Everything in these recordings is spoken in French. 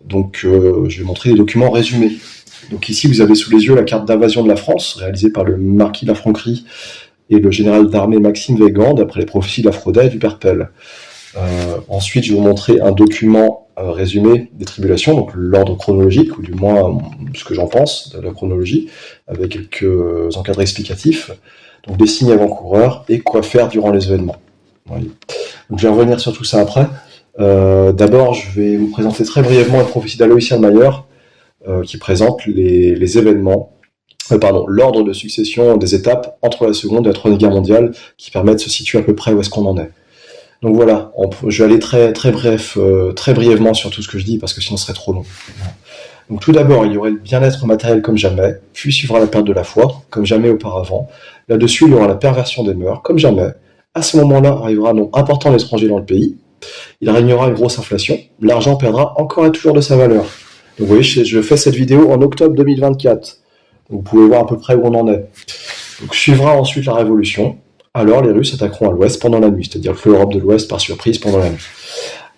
Donc je vais montrer les documents résumés. Donc ici vous avez sous les yeux la carte d'invasion de la France, réalisée par le marquis de la Franquerie et le général d'armée Maxime Weygand, d'après les prophéties de la Fraudet et du Père Pell. Ensuite, je vais vous montrer un document résumé des tribulations, donc l'ordre chronologique, ou du moins ce que j'en pense de la chronologie, avec quelques encadrés explicatifs, donc des signes avant-coureurs et quoi faire durant les événements. Oui. Donc je vais revenir sur tout ça après. D'abord, je vais vous présenter très brièvement la prophétie d'Aloïsien de Mayer, qui présente les événements, l'ordre de succession des étapes entre la Seconde et la Troisième Guerre mondiale, qui permet de se situer à peu près où est-ce qu'on en est. Donc voilà, je vais aller très brièvement sur tout ce que je dis, parce que sinon ce serait trop long. Donc tout d'abord, il y aurait le bien-être matériel comme jamais, puis suivra la perte de la foi, comme jamais auparavant. Là-dessus, il y aura la perversion des mœurs, comme jamais. À ce moment-là, arrivera un nombre important d'étrangers dans le pays. Il régnera une grosse inflation. L'argent perdra encore et toujours de sa valeur. Donc vous voyez, je fais cette vidéo en octobre 2024. Donc vous pouvez voir à peu près où on en est. Donc suivra ensuite la révolution. Alors les Russes attaqueront à l'ouest pendant la nuit, c'est-à-dire que l'Europe de l'Ouest par surprise pendant la nuit.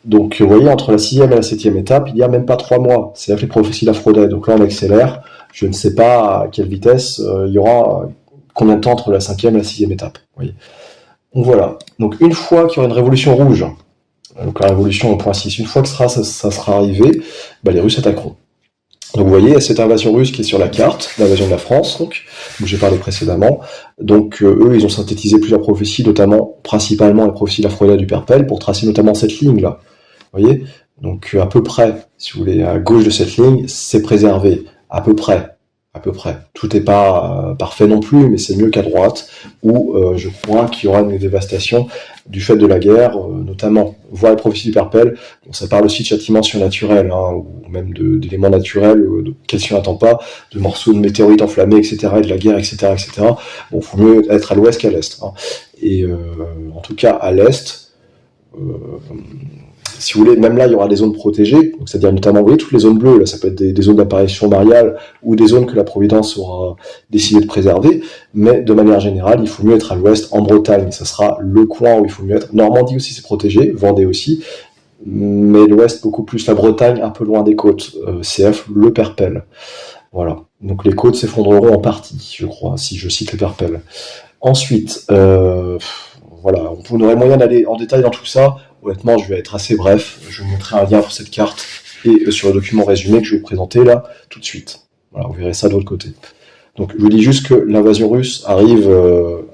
Donc vous voyez, entre la 6e et la 7e étape, il n'y a même pas 3 mois. C'est avec les prophéties de la Fraudet. Donc là on accélère. Je ne sais pas à quelle vitesse il y aura, combien de temps entre la 5e et la 6e étape. Vous voyez. Donc voilà. Donc une fois qu'il y aura une révolution rouge, donc la révolution au point 6, une fois que ça sera arrivé, les Russes attaqueront. Donc vous voyez, cette invasion russe qui est sur la carte, l'invasion de la France, donc, où j'ai parlé précédemment. Donc eux, ils ont synthétisé plusieurs prophéties, notamment, principalement les prophéties de la Fraudet et du Père Pell, pour tracer notamment cette ligne-là. Vous voyez. Donc à peu près, si vous voulez, à gauche de cette ligne, c'est préservé. À peu près. Tout n'est pas parfait non plus, mais c'est mieux qu'à droite, où je crois qu'il y aura une dévastation du fait de la guerre, notamment. Voir les prophéties du Père Pell, bon, ça parle aussi de châtiments surnaturels, ou même d'éléments naturels, qu'elle s'y attend pas, de morceaux de météorites enflammés, etc., et de la guerre, etc., etc. Bon, faut mieux être à l'ouest qu'à l'est. Et en tout cas, à l'est, si vous voulez, même là, il y aura des zones protégées, donc c'est-à-dire notamment, vous voyez, toutes les zones bleues, là, ça peut être des zones d'apparition mariale ou des zones que la Providence aura décidé de préserver, mais de manière générale, il faut mieux être à l'ouest, en Bretagne, ça sera le coin où il faut mieux être. Normandie aussi, c'est protégé, Vendée aussi, mais l'ouest, beaucoup plus la Bretagne, un peu loin des côtes, CF, le Père Pell. Voilà. Donc les côtes s'effondreront en partie, je crois, si je cite le Père Pell. Ensuite, voilà, on aurait moyen d'aller en détail dans tout ça. Honnêtement, je vais être assez bref. Je vais vous montrer un lien pour cette carte et sur le document résumé que je vais vous présenter là tout de suite. Voilà, vous verrez ça de l'autre côté. Donc, je vous dis juste que l'invasion russe arrive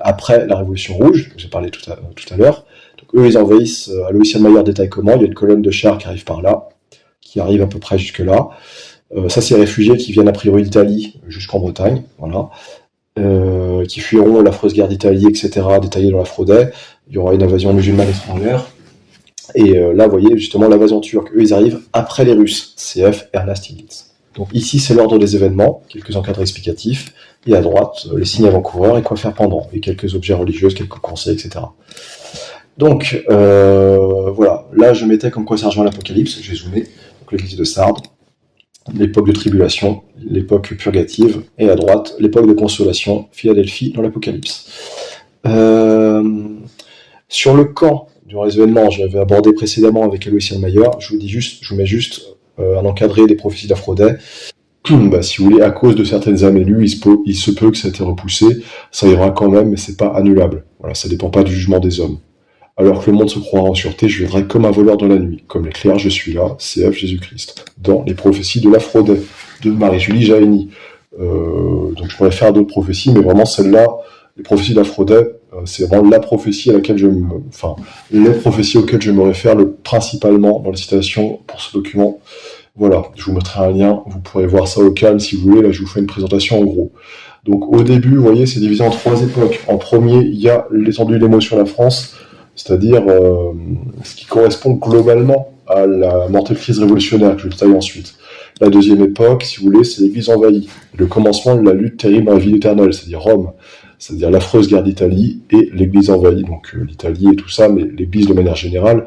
après la Révolution rouge, j'ai parlé tout à l'heure. Donc, eux, ils envahissent Aloïsien de Mayer, détaille comment. Il y a une colonne de chars qui arrive par là, qui arrive à peu près jusque là. Ça, c'est les réfugiés qui viennent a priori d'Italie jusqu'en Bretagne. Voilà. Qui fuiront l'affreuse guerre d'Italie, etc., détaillée dans la Fraudet. Il y aura une invasion musulmane étrangère. Et là, vous voyez, justement, l'invasion turque. Eux, ils arrivent après les Russes. CF, Ernst Ilitz. Donc ici, c'est l'ordre des événements, quelques encadrés explicatifs. Et à droite, les signes avant-coureurs et quoi faire pendant. Et quelques objets religieux, quelques conseils, etc. Donc, voilà. Là, je mettais comme quoi ça rejoint l'Apocalypse. J'ai zoomé. Donc l'église de Sardes. L'époque de tribulation, l'époque purgative, et à droite, l'époque de consolation, Philadelphie dans l'Apocalypse. Sur le camp du événement, j'avais abordé précédemment avec Aloïsien de Mayer, je vous mets juste un encadré des prophéties de la Fraudet. Si vous voulez, à cause de certaines âmes élues, il se peut que ça ait été repoussé, ça ira quand même, mais c'est pas annulable. Voilà, ça dépend pas du jugement des hommes. Alors que le monde se croira en sûreté, je viendrai comme un voleur dans la nuit. Comme l'éclair, je suis là, CF Jésus-Christ. Dans les prophéties de la Fraudet, de Marie-Julie Jahenny. Donc je pourrais faire d'autres prophéties, mais vraiment celle-là, les prophéties de la Fraudet, c'est vraiment la prophétie à laquelle les prophéties auxquelles je me réfère principalement dans les citations pour ce document. Voilà, je vous mettrai un lien, vous pourrez voir ça au calme si vous voulez, là je vous fais une présentation en gros. Donc au début, vous voyez, c'est divisé en 3 époques. En premier, il y a l'étendue de l'émotion de la France, c'est-à-dire ce qui correspond globalement à la mortelle crise révolutionnaire, que je détaille ensuite. La deuxième époque, si vous voulez, c'est l'Église envahie, le commencement de la lutte terrible dans la ville éternelle, c'est-à-dire Rome, c'est-à-dire l'affreuse guerre d'Italie et l'Église envahie, donc l'Italie et tout ça, mais l'Église de manière générale.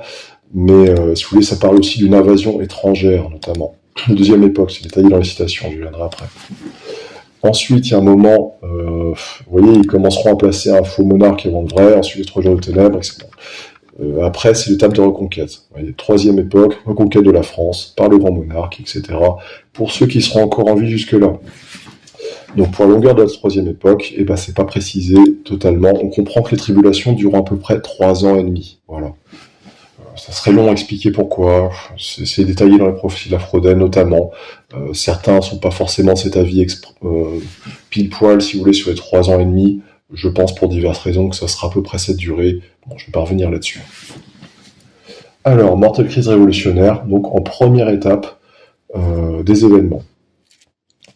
Mais si vous voulez, ça parle aussi d'une invasion étrangère, notamment. La deuxième époque, c'est détaillé dans les citations, je viendrai après. Ensuite, il y a un moment, vous voyez, ils commenceront à placer un faux monarque avant le vrai, ensuite les 3 jours de ténèbres, etc. Après, c'est l'étape de reconquête. Vous voyez, troisième époque, reconquête de la France par le grand monarque, etc. Pour ceux qui seront encore en vie jusque-là. Donc pour la longueur de la troisième époque, eh ben, c'est pas précisé totalement. On comprend que les tribulations durent à peu près 3 ans et demi. Voilà. Ça serait long à expliquer pourquoi. C'est détaillé dans les prophéties de la Frodel notamment. Certains sont pas forcément de cet avis pile poil, si vous voulez, sur les 3 ans et demi. Je pense pour diverses raisons que ça sera à peu près cette durée. Bon, je vais pas revenir là-dessus. Alors, mortelle crise révolutionnaire, donc en première étape des événements.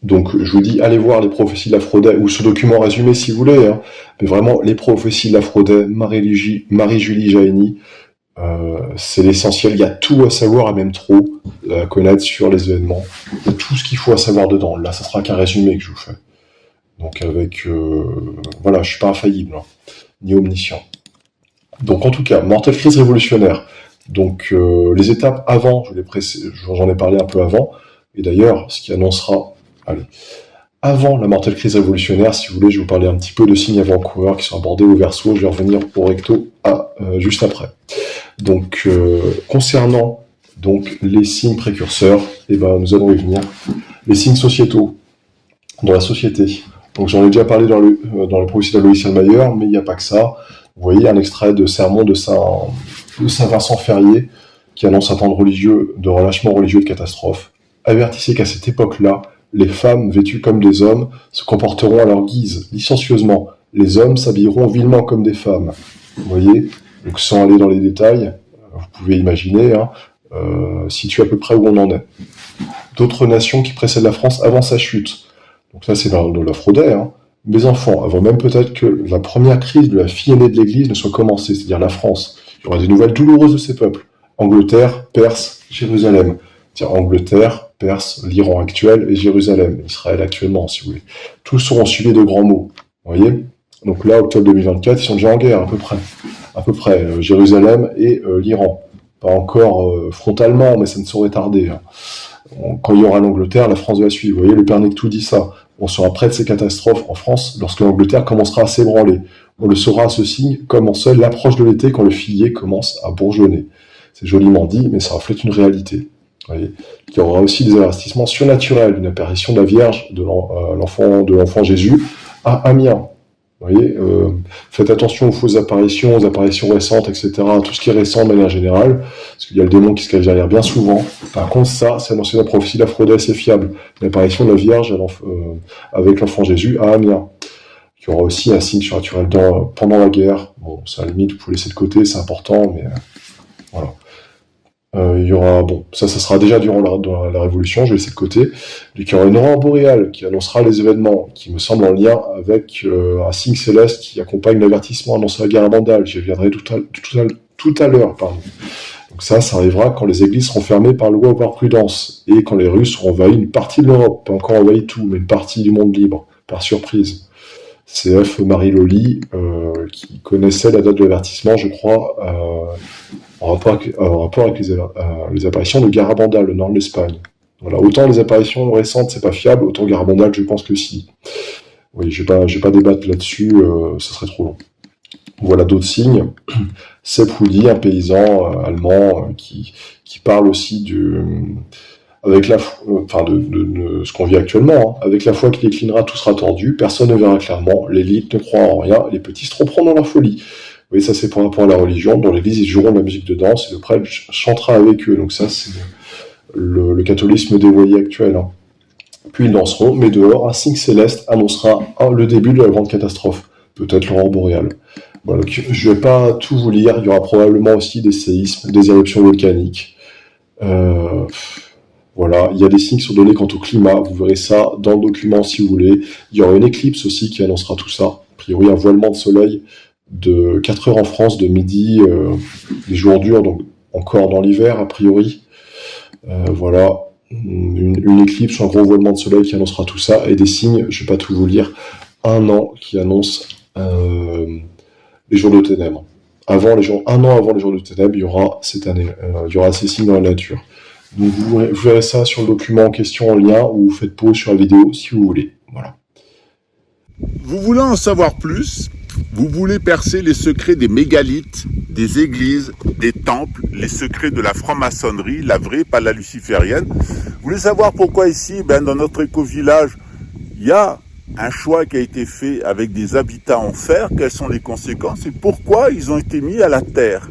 Donc, je vous dis, allez voir les prophéties de la Frodel, ou ce document résumé si vous voulez, hein, mais vraiment, les prophéties de la Frodel, Marie-Julie Jahenny, c'est l'essentiel, il y a tout à savoir et même trop à connaître sur les événements. Il y a tout ce qu'il faut à savoir dedans. Là, ça sera qu'un résumé que je vous fais. Donc avec... voilà, je suis pas infaillible, hein, ni omniscient. Donc en tout cas, mortelle crise révolutionnaire. Donc les étapes avant, j'en ai parlé un peu avant, et d'ailleurs, ce qui annoncera... Allez. Avant la mortelle crise révolutionnaire, si vous voulez, je vais vous parler un petit peu de signes avant-coureurs qui sont abordés au Verseau. Je vais revenir au Recto juste après. Donc, concernant donc les signes précurseurs, eh ben, nous allons y venir. Les signes sociétaux dans la société. Donc, j'en ai déjà parlé dans le prophétie d'Aloïs Selmayer, mais il n'y a pas que ça. Vous voyez un extrait de sermon de Saint Vincent Ferrier qui annonce un temps de relâchement religieux de catastrophe. Avertissez qu'à cette époque-là, les femmes vêtues comme des hommes se comporteront à leur guise, licencieusement. Les hommes s'habilleront vilement comme des femmes. Vous voyez? Donc sans aller dans les détails, vous pouvez imaginer, hein, situer à peu près où on en est. D'autres nations qui précèdent la France avant sa chute. Donc ça c'est de la Frodel, hein. Mes enfants, avant même peut-être que la première crise de la fille aînée de l'Église ne soit commencée, c'est-à-dire la France. Il y aura des nouvelles douloureuses de ces peuples. Angleterre, Perse, Jérusalem. C'est-à-dire Angleterre, Perse, l'Iran actuel et Jérusalem, Israël actuellement, si vous voulez. Tous seront suivis de grands mots. Vous voyez? Donc là, octobre 2024, ils sont déjà en guerre, à peu près. Jérusalem et l'Iran. Pas encore frontalement, mais ça ne saurait tarder. Hein. Quand il y aura l'Angleterre, la France va suivre. Vous voyez, le Père Nectou dit ça. On sera près de ces catastrophes en France lorsque l'Angleterre commencera à s'ébranler. On le saura à ce signe, comme en seul l'approche de l'été quand le figuier commence à bourgeonner. C'est joliment dit, mais ça reflète une réalité. Vous voyez. Il y aura aussi des avertissements surnaturels, une apparition de la Vierge, de l'enfant Jésus, à Amiens. Vous voyez, faites attention aux fausses apparitions, aux apparitions récentes, etc., à tout ce qui est récent de manière générale, parce qu'il y a le démon qui se cache derrière bien souvent. Par contre, ça, c'est annoncé dans la prophétie de la Frodel, c'est fiable. L'apparition de la Vierge avec l'enfant Jésus à Amiens. Il y aura aussi un signe surnaturel pendant la guerre. Bon, ça à la limite, vous pouvez laisser de côté, c'est important, mais voilà. Il y aura, bon, ça sera déjà durant la Révolution, je vais laisser de côté. Donc, il y aura une aurore boréale qui annoncera les événements, qui me semble en lien avec un signe céleste qui accompagne l'avertissement annoncé la guerre à Bandal. J'y reviendrai tout à l'heure, pardon. Donc ça arrivera quand les églises seront fermées par loi ou par prudence, et quand les Russes auront envahi une partie de l'Europe, pas encore envahi tout, mais une partie du monde libre, par surprise. CF Marie-Loli, qui connaissait la date de l'avertissement, je crois, en rapport avec les apparitions de Garabandal, le nord de l'Espagne. Voilà. Autant les apparitions récentes, c'est pas fiable, autant Garabandal, je pense que si. Oui, je vais pas débattre là-dessus, ça serait trop long. Voilà d'autres signes. Sepp Woody, un paysan allemand qui parle aussi avec de ce qu'on vit actuellement. Hein. Avec la foi qui déclinera, tout sera tordu, personne ne verra clairement, l'élite ne croira en rien, les petits se tromperont dans leur folie. Oui, ça c'est par rapport à la religion. Dans l'église, ils joueront de la musique de danse et le prêtre chantera avec eux. Donc ça, c'est le catholisme dévoyé actuel. Hein. Puis ils danseront, mais dehors, un signe céleste annoncera le début de la grande catastrophe. Peut-être l'aurore boréale. Voilà, donc, je vais pas tout vous lire. Il y aura probablement aussi des séismes, des éruptions volcaniques. Voilà, il y a des signes qui sont donnés quant au climat. Vous verrez ça dans le document si vous voulez. Il y aura une éclipse aussi qui annoncera tout ça. A priori, un voilement de soleil de 4 heures en France, de midi, les jours durs, donc encore dans l'hiver, a priori. Voilà, une éclipse, un gros voilement de soleil qui annoncera tout ça, et des signes, je ne vais pas tout vous lire, un an qui annonce les jours de ténèbres. Un an avant les jours de ténèbres, il y aura il y aura ces signes dans la nature. Donc vous verrez ça sur le document en question en lien, ou vous faites pause sur la vidéo si vous voulez. Voilà. Vous voulez en savoir plus ? Vous voulez percer les secrets des mégalithes, des églises, des temples, les secrets de la franc-maçonnerie, la vraie, pas la luciférienne. Vous voulez savoir pourquoi ici, dans notre éco-village, il y a un choix qui a été fait avec des habitats en fer, quelles sont les conséquences et pourquoi ils ont été mis à la terre.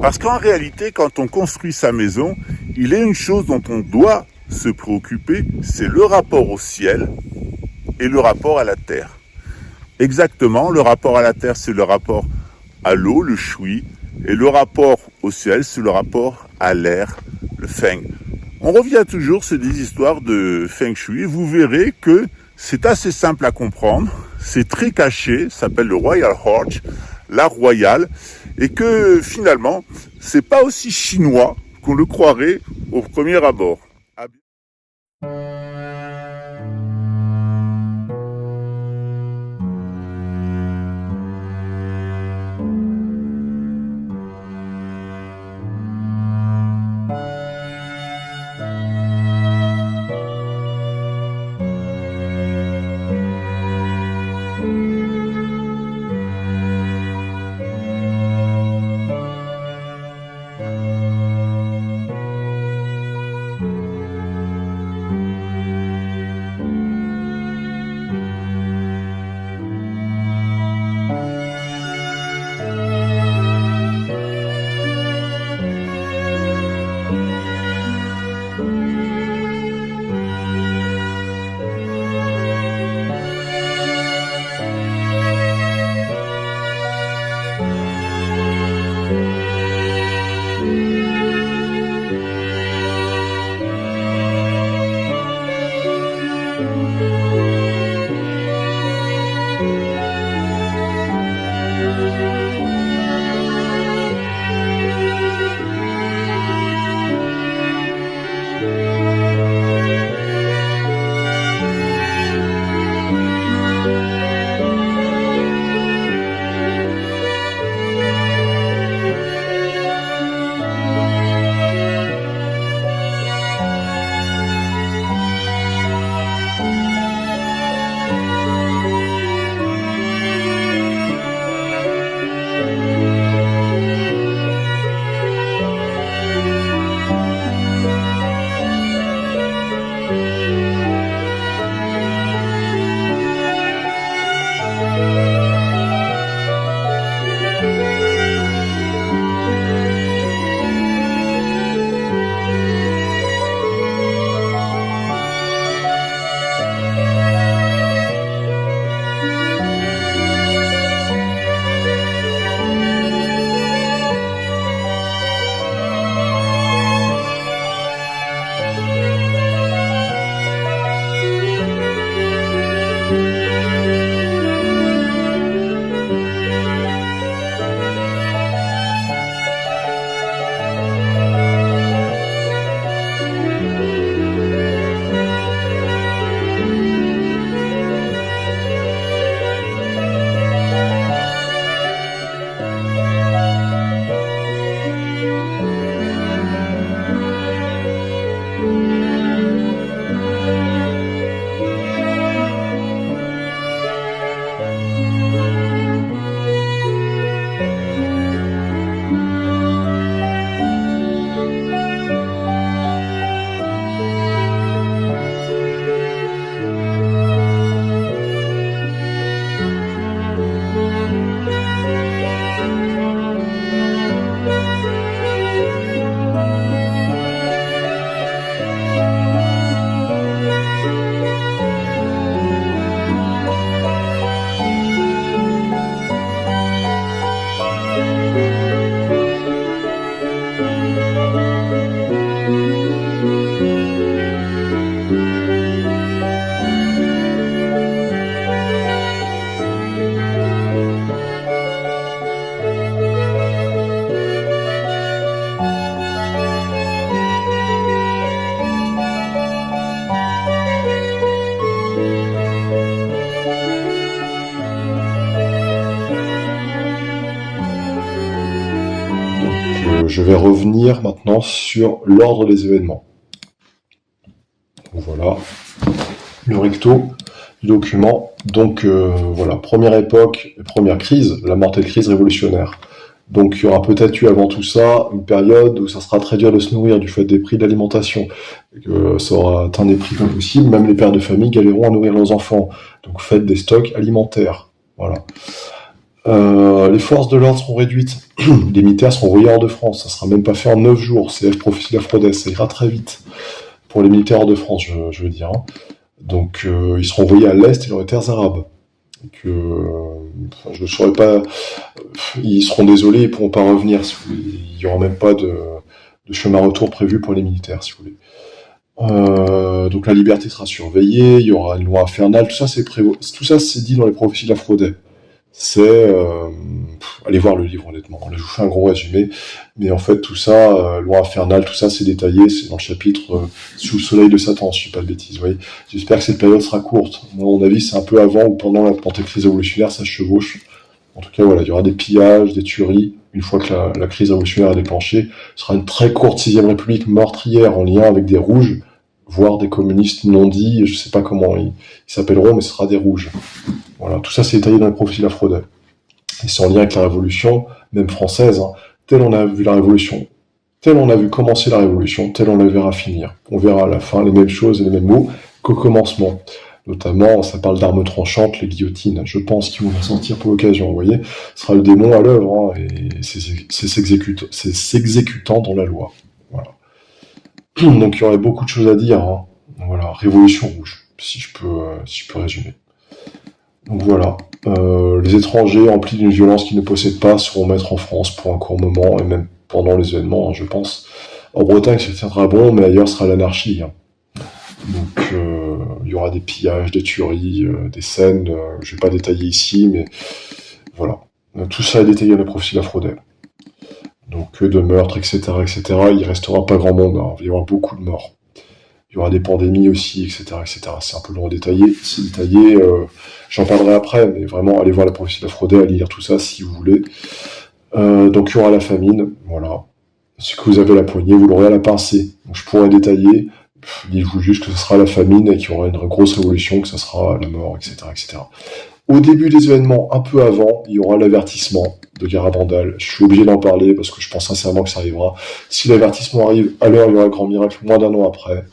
Parce qu'en réalité, quand on construit sa maison, il est une chose dont on doit se préoccuper, c'est le rapport au ciel et le rapport à la terre. Exactement, le rapport à la terre, c'est le rapport à l'eau, le shui, et le rapport au ciel, c'est le rapport à l'air, le feng. On revient toujours sur des histoires de feng shui, vous verrez que c'est assez simple à comprendre, c'est très caché, ça s'appelle le Royal Horse, l'art royal, et que finalement, c'est pas aussi chinois qu'on le croirait au premier abord. Je vais revenir maintenant sur l'ordre des événements. Voilà, le recto. du document. Donc voilà, première époque, première crise, la mortelle crise révolutionnaire. Donc il y aura peut-être eu avant tout ça une période où ça sera très dur de se nourrir du fait des prix de l'alimentation, que ça aura atteint des prix impossibles, même les pères de famille galéreront à nourrir leurs enfants. Donc faites des stocks alimentaires. Voilà. Les forces de l'ordre seront réduites. Les militaires seront envoyés hors de France. Ça sera même pas fait en 9 jours. CF Prophétie Lafrodès, ça ira très vite. Pour les militaires hors de France, je veux dire. Hein. Donc ils seront envoyés à l'Est et dans les terres arabes. Donc, je ne saurais pas. Ils seront désolés, ils ne pourront pas revenir. Il n'y aura même pas de chemin retour prévu pour les militaires, si vous voulez. Donc la liberté sera surveillée, il y aura une loi infernale, tout ça c'est dit dans les prophéties de la Frodais. Allez voir le livre honnêtement. Là je vous fais un gros résumé, mais en fait tout ça, loi infernale, tout ça c'est détaillé, c'est dans le chapitre sous le soleil de Satan, si je ne dis pas de bêtises. Vous voyez. J'espère que cette période sera courte. Moi, à mon avis, c'est un peu avant ou pendant la crise révolutionnaire, ça se chevauche. En tout cas, voilà, il y aura des pillages, des tueries. Une fois que la crise révolutionnaire est déclenchée, ce sera une très courte 6ème République meurtrière en lien avec des rouges, voire des communistes non dits, je ne sais pas comment ils s'appelleront, mais ce sera des rouges. Voilà, tout ça c'est détaillé dans les prophéties de la Frodais. Et c'est en lien avec la Révolution, même française, hein. Tel on a vu la Révolution, tel on a vu commencer la Révolution, tel on la verra finir. On verra à la fin les mêmes choses et les mêmes mots qu'au commencement. Notamment, ça parle d'armes tranchantes, les guillotines. Je pense qu'ils vont ressentir pour l'occasion, vous voyez. Ce sera le démon à l'œuvre, hein, et c'est s'exécutant dans la loi. Voilà. Donc il y aurait beaucoup de choses à dire. Hein. Voilà, Révolution rouge, si je peux résumer. Donc voilà. Les étrangers emplis d'une violence qu'ils ne possèdent pas seront maîtres en France pour un court moment, et même pendant les événements, hein, je pense. En Bretagne, ça tiendra bon, mais ailleurs sera l'anarchie. Hein. Donc il y aura des pillages, des tueries, des scènes, je ne vais pas détailler ici, mais voilà. Tout ça est détaillé dans les prophéties de la Frodais. Donc de meurtres, etc., etc. Il ne restera pas grand monde, hein. Il va y avoir beaucoup de morts. Il y aura des pandémies aussi, etc., etc. C'est un peu long à détailler. C'est détaillé, j'en parlerai après, mais vraiment, allez voir la prophétie de la Frodais, allez lire tout ça si vous voulez. Donc il y aura la famine, voilà. Ce que vous avez à la poignée, vous l'aurez à la pincée. Donc je pourrais détailler. Dites-vous juste que ce sera la famine et qu'il y aura une grosse révolution, que ce sera la mort, etc., etc. Au début des événements, un peu avant, il y aura l'avertissement de Garabandal. Je suis obligé d'en parler parce que je pense sincèrement que ça arrivera. Si l'avertissement arrive à l'heure, il y aura un grand miracle moins d'un an après.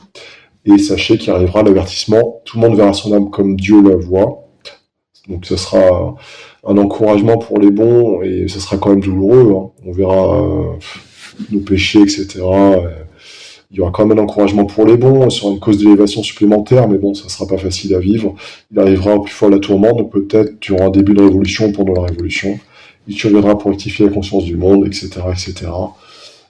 Et sachez qu'il arrivera l'avertissement. Tout le monde verra son âme comme Dieu la voit. Donc ce sera un encouragement pour les bons et ce sera quand même douloureux. Hein. On verra nos péchés, etc. Il y aura quand même un encouragement pour les bons, ce sera une cause d'élévation supplémentaire, mais bon, ça sera pas facile à vivre. Il arrivera au plus fort la tourmente, donc peut-être durant un début de révolution ou pendant la révolution. Il surviendra pour rectifier la conscience du monde, etc., etc.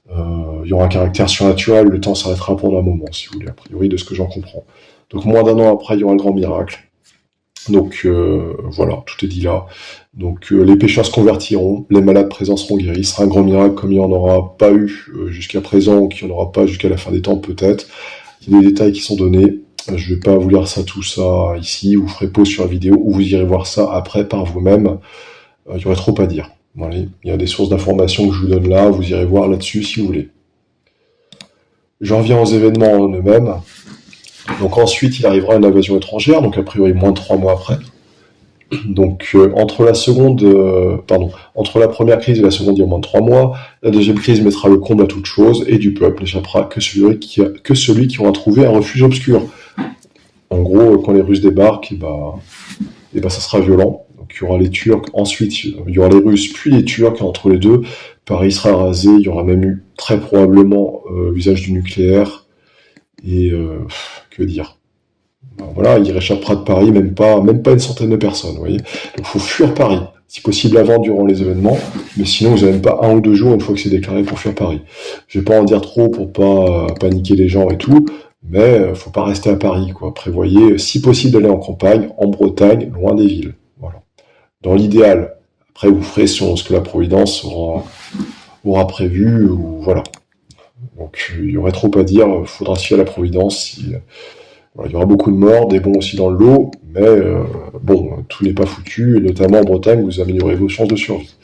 Il y aura un caractère surnaturel, le temps s'arrêtera pendant un moment, si vous voulez, a priori, de ce que j'en comprends. Donc moins d'un an après, il y aura le grand miracle. Donc voilà, tout est dit là. Donc les pécheurs se convertiront, les malades présents seront guéris, ce sera un grand miracle comme il n'y en aura pas eu jusqu'à présent ou qu'il n'y en aura pas jusqu'à la fin des temps peut-être. Il y a des détails qui sont donnés, je ne vais pas vous lire tout ça ici, vous ferez pause sur la vidéo ou vous irez voir ça après par vous-même. Il y aurait trop à dire. Voilà. Il y a des sources d'informations que je vous donne là, vous irez voir là-dessus si vous voulez. J'en viens aux événements en eux-mêmes. Donc ensuite, il arrivera une invasion étrangère, donc a priori moins de 3 mois après. Donc entre la première crise et la seconde, il y a moins de 3 mois. La deuxième crise mettra le comble à toute chose, et du peuple n'échappera que celui qui aura trouvé un refuge obscur. En gros, quand les Russes débarquent, ça sera violent. Donc il y aura les Turcs, ensuite il y aura les Russes, puis les Turcs, et entre les deux, Paris sera rasé, il y aura même eu très probablement l'usage du nucléaire, et que dire. Voilà, il réchappera de Paris, même pas une centaine de personnes, vous voyez. Donc il faut fuir Paris, si possible avant, durant les événements, mais sinon vous n'avez même pas 1 ou 2 jours une fois que c'est déclaré pour fuir Paris. Je vais pas en dire trop pour pas paniquer les gens et tout, mais faut pas rester à Paris, quoi. Prévoyez, si possible, d'aller en campagne, en Bretagne, loin des villes. Voilà. Dans l'idéal. Après, vous ferez selon ce que la Providence aura prévu, ou voilà. Donc il y aurait trop à dire, il faudra se fier à la Providence. Voilà, il y aura beaucoup de morts, des bons aussi dans le lot, mais tout n'est pas foutu, et notamment en Bretagne, vous améliorez vos chances de survie.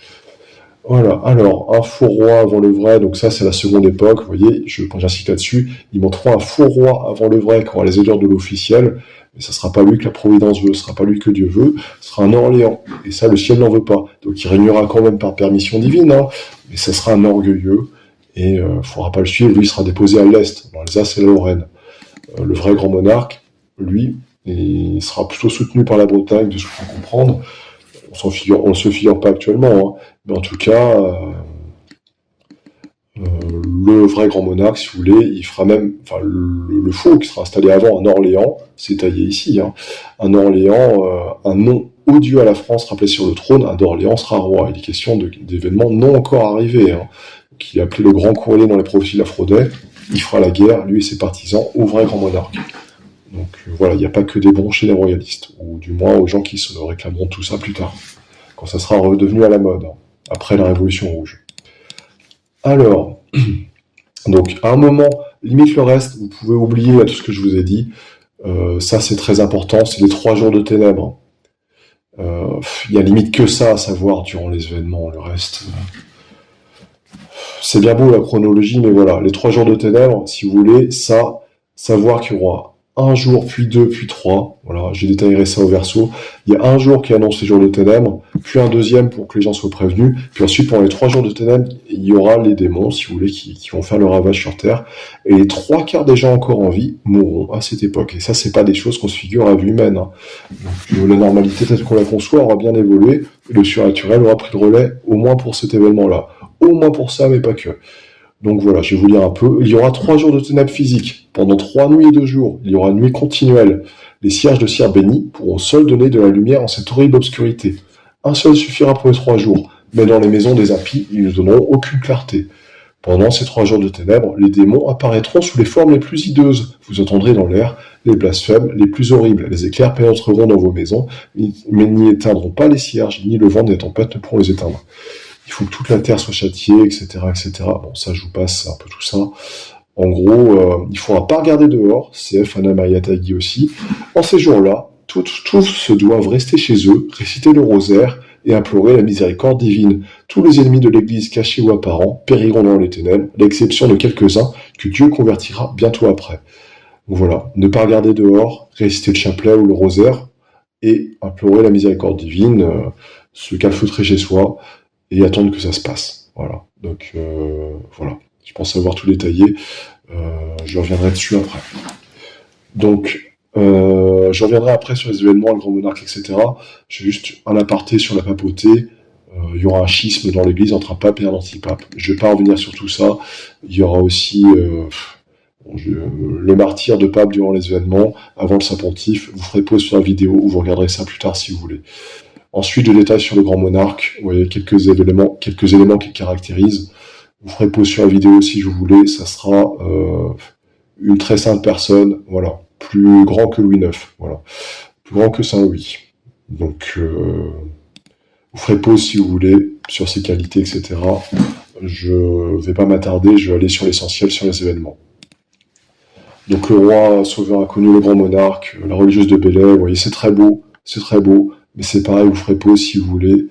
Voilà, alors, un faux roi avant le vrai, donc ça c'est la seconde époque, vous voyez, j'insiste là-dessus, ils montreront un faux roi avant le vrai, qui aura les odeurs de l'officiel, Mais ça sera pas lui que la Providence veut, ce sera pas lui que Dieu veut, ce sera un Orléans. Et ça, le ciel n'en veut pas. Donc il régnera quand même par permission divine, hein, mais ça sera un orgueilleux, et faudra pas le suivre. Lui, il sera déposé à l'est, dans l'Alsace et la Lorraine. Le vrai grand monarque, lui, il sera plutôt soutenu par la Bretagne, de ce qu'on peut comprendre. On ne se figure pas actuellement, hein, mais en tout cas, le vrai grand monarque, si vous voulez, il fera même, enfin, le faux qui sera installé avant, un Orléans, c'est taillé ici, hein, un Orléans, un nom odieux à la France rappelé sur le trône, un d'Orléans sera roi. Il est question d'événements non encore arrivés, hein, qui est appelé le grand courrier dans les prophéties d'Aphrodite. Il fera la guerre, lui et ses partisans, au vrai grand monarque. Donc voilà, il n'y a pas que des bons chez les royalistes, ou du moins aux gens qui se réclameront tout ça plus tard, quand ça sera redevenu à la mode, hein, après la Révolution rouge. Alors, donc à un moment, limite le reste, vous pouvez oublier tout ce que je vous ai dit. Ça c'est très important, c'est les 3 jours de ténèbres. Il y a limite que ça à savoir durant les événements, le reste. C'est bien beau la chronologie, mais voilà, les 3 jours de ténèbres, si vous voulez, ça, savoir qu'il y aura un jour, puis 2, puis 3, voilà, j'ai détaillé ça au verso. Il y a un jour qui annonce les jours de ténèbres, puis un deuxième pour que les gens soient prévenus, puis ensuite pendant les 3 jours de ténèbres, il y aura les démons, si vous voulez, qui vont faire le ravage sur Terre, et les 3/4 des gens encore en vie mourront à cette époque. Et ça, c'est pas des choses qu'on se figure à vue humaine, hein. Donc, la normalité, telle qu'on la conçoit, aura bien évolué, et le surnaturel aura pris le relais, au moins pour cet événement-là. Au moins pour ça, mais pas que. Donc voilà, je vais vous lire un peu. Il y aura 3 jours de ténèbres physiques. Pendant 3 nuits et 2 jours, il y aura une nuit continuelle. Les cierges de cire bénis pourront seuls donner de la lumière en cette horrible obscurité. Un seul suffira pour les 3 jours, mais dans les maisons des impies, ils ne donneront aucune clarté. Pendant ces 3 jours de ténèbres, les démons apparaîtront sous les formes les plus hideuses. Vous entendrez dans l'air les blasphèmes les plus horribles. Les éclairs pénétreront dans vos maisons, mais n'y éteindront pas les cierges, ni le vent des tempêtes ne pourront les éteindre. Il faut que toute la terre soit châtiée, etc., etc. Bon, ça, je vous passe un peu tout ça. En gros, il ne faudra pas regarder dehors, CF Anna Maria Tagui aussi. En ces jours-là, tous se doivent rester chez eux, réciter le rosaire et implorer la miséricorde divine. Tous les ennemis de l'Église, cachés ou apparents, périront dans les ténèbres, à l'exception de quelques-uns que Dieu convertira bientôt après. Donc voilà, ne pas regarder dehors, réciter le chapelet ou le rosaire et implorer la miséricorde divine, se calfeutrer chez soi, et attendre que ça se passe. Voilà. Donc, voilà. Je pense avoir tout détaillé. Je reviendrai dessus après. Donc, je reviendrai après sur les événements, le grand monarque, etc. J'ai juste un aparté sur la papauté. Il y aura un schisme dans l'église entre un pape et un antipape. Je vais pas revenir sur tout ça. Il y aura aussi le martyr de pape durant les événements, avant le Saint Pontife. Vous ferez pause sur la vidéo ou vous regarderez ça plus tard si vous voulez. Ensuite, je détaille sur le grand monarque. Vous voyez quelques éléments qui le caractérisent. Vous ferez pause sur la vidéo si je voulais. Ça sera une très sainte personne, voilà, plus grand que Louis IX, voilà, plus grand que Saint Louis. Donc, vous ferez pause si vous voulez sur ses qualités, etc. Je vais pas m'attarder. Je vais aller sur l'essentiel, sur les événements. Donc, le roi sauveur inconnu, le grand monarque, la religieuse de Bélay. Vous voyez, c'est très beau, mais c'est pareil. Vous ferez pause si vous voulez.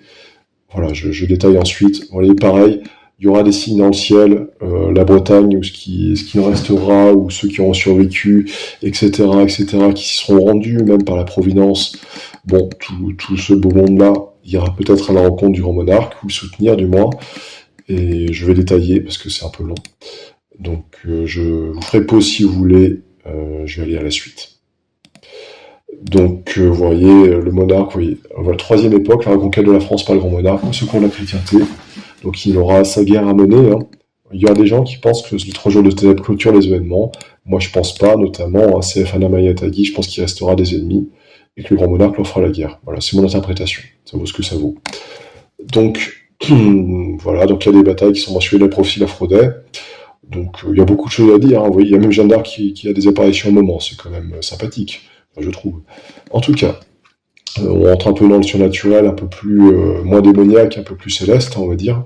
Voilà, je détaille ensuite. Vous voyez, pareil. Il y aura des signes dans le ciel, la Bretagne, ou ce qui en restera, ou ceux qui auront survécu, etc., qui s'y seront rendus, même par la Providence. Bon, tout ce beau monde-là ira peut-être à la rencontre du grand monarque, ou le soutenir du moins, et je vais détailler, parce que c'est un peu long. Donc, je vous ferai pause si vous voulez, je vais aller à la suite. Donc, vous voyez, le monarque, vous voyez, voilà, troisième époque, la reconquête de la France par le grand monarque, au secours de la chrétienté. Donc il aura sa guerre à mener. Hein. Il y a des gens qui pensent que les 3 jours de ténèbres clôturent les événements. Moi je pense pas, notamment CF Anna Maria Tagui, je pense qu'il restera des ennemis et que le grand monarque leur fera la guerre. Voilà, c'est mon interprétation. Ça vaut ce que ça vaut. Donc voilà, donc il y a des batailles qui sont mentionnées dans la prophétie d'Aphrodite. Donc il y a beaucoup de choses à dire. Hein. Vous voyez, il y a même Jeanne d'Arc qui a des apparitions au moment. C'est quand même sympathique, je trouve. En tout cas. On rentre un peu dans le surnaturel, un peu plus moins démoniaque, un peu plus céleste, on va dire.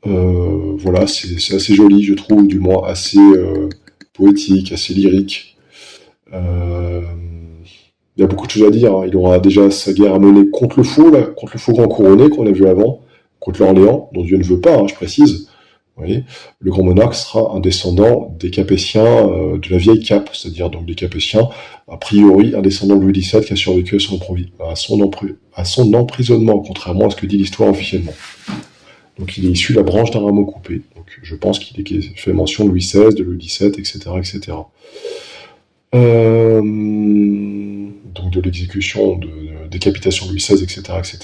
Voilà, c'est assez joli, je trouve, du moins assez poétique, assez lyrique. Il y a beaucoup de choses à dire. Hein. Il aura déjà sa guerre à mener contre le faux grand couronné qu'on a vu avant, contre l'Orléans, dont Dieu ne veut pas, hein, je précise. Vous voyez, le grand monarque sera un descendant des Capétiens de la vieille Cape, c'est-à-dire donc des Capétiens, a priori un descendant de Louis XVII qui a survécu à son emprisonnement, contrairement à ce que dit l'histoire officiellement. Donc il est issu de la branche d'un rameau coupé. Donc je pense qu'il fait mention de Louis XVI, de Louis XVII, etc., etc. Donc de l'exécution, de décapitation de Louis XVI, etc., etc.,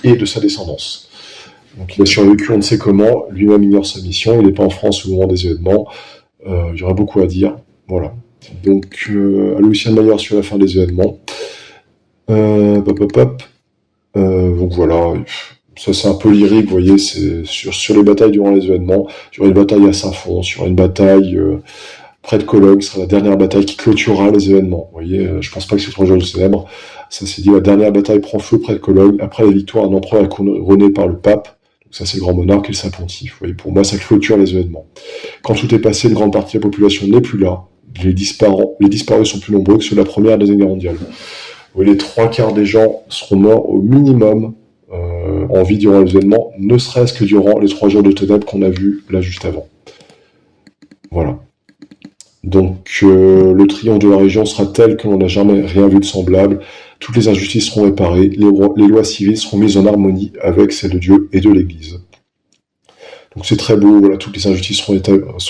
et de sa descendance. Donc il a survécu, on ne sait comment, lui-même ignore sa mission, il n'est pas en France au moment des événements, il y aura beaucoup à dire, voilà. Donc Aloysian Mayer sur la fin des événements, donc voilà, ça c'est un peu lyrique, vous voyez, c'est sur les batailles durant les événements, il y aura une bataille à Saint-Fons, il y aura une bataille près de Cologne, ce sera la dernière bataille qui clôturera les événements, vous voyez, je pense pas que c'est 3 jours de célèbre, ça s'est dit, la dernière bataille prend feu près de Cologne, après la victoire, un empereur est couronné par le pape. Ça, c'est le grand monarque et le saint pontife. Vous voyez, pour moi, ça clôture les événements. Quand tout est passé, une grande partie de la population n'est plus là. Les disparus sont plus nombreux que ceux de la Première et Deuxième Guerre mondiale. Vous voyez, les 3/4 des gens seront morts au minimum en vie durant les événements, ne serait-ce que durant les 3 jours de ténèbres qu'on a vus là juste avant. Voilà. Donc, le triomphe de la région sera tel que l'on n'a jamais rien vu de semblable. Toutes les injustices seront réparées, les lois civiles seront mises en harmonie avec celles de Dieu et de l'Église. Donc c'est très beau, voilà, toutes les injustices seront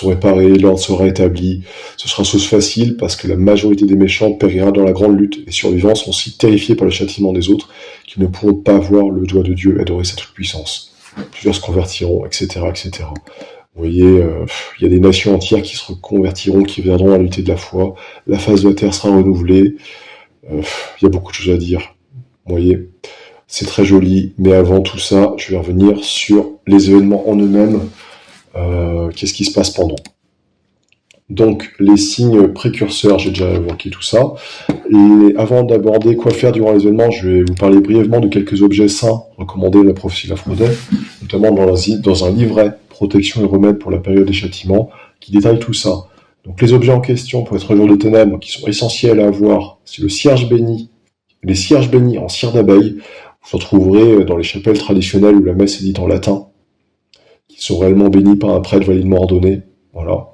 réparées, l'ordre sera établi. Ce sera chose facile parce que la majorité des méchants périra dans la grande lutte. Les survivants sont si terrifiés par le châtiment des autres qu'ils ne pourront pas voir le doigt de Dieu adorer sa toute-puissance. Plusieurs se convertiront, etc., etc. Vous voyez, il y a des nations entières qui se reconvertiront, qui viendront à la lutter de la foi. La face de la terre sera renouvelée. Il y a beaucoup de choses à dire. Vous voyez, c'est très joli, mais avant tout ça, je vais revenir sur les événements en eux-mêmes. Qu'est-ce qui se passe pendant? Donc, les signes précurseurs, j'ai déjà évoqué tout ça. Et avant d'aborder quoi faire durant les événements, je vais vous parler brièvement de quelques objets saints recommandés de la prophétie de la Frodais, notamment dans un livret Protection et remèdes pour la période des châtiments, qui détaille tout ça. Donc les objets en question pour être jour de ténèbres, qui sont essentiels à avoir, c'est le cierge béni, les cierges bénis en cire d'abeille. Vous en trouverez dans les chapelles traditionnelles où la messe est dite en latin, qui sont réellement bénis par un prêtre validement ordonné. Voilà.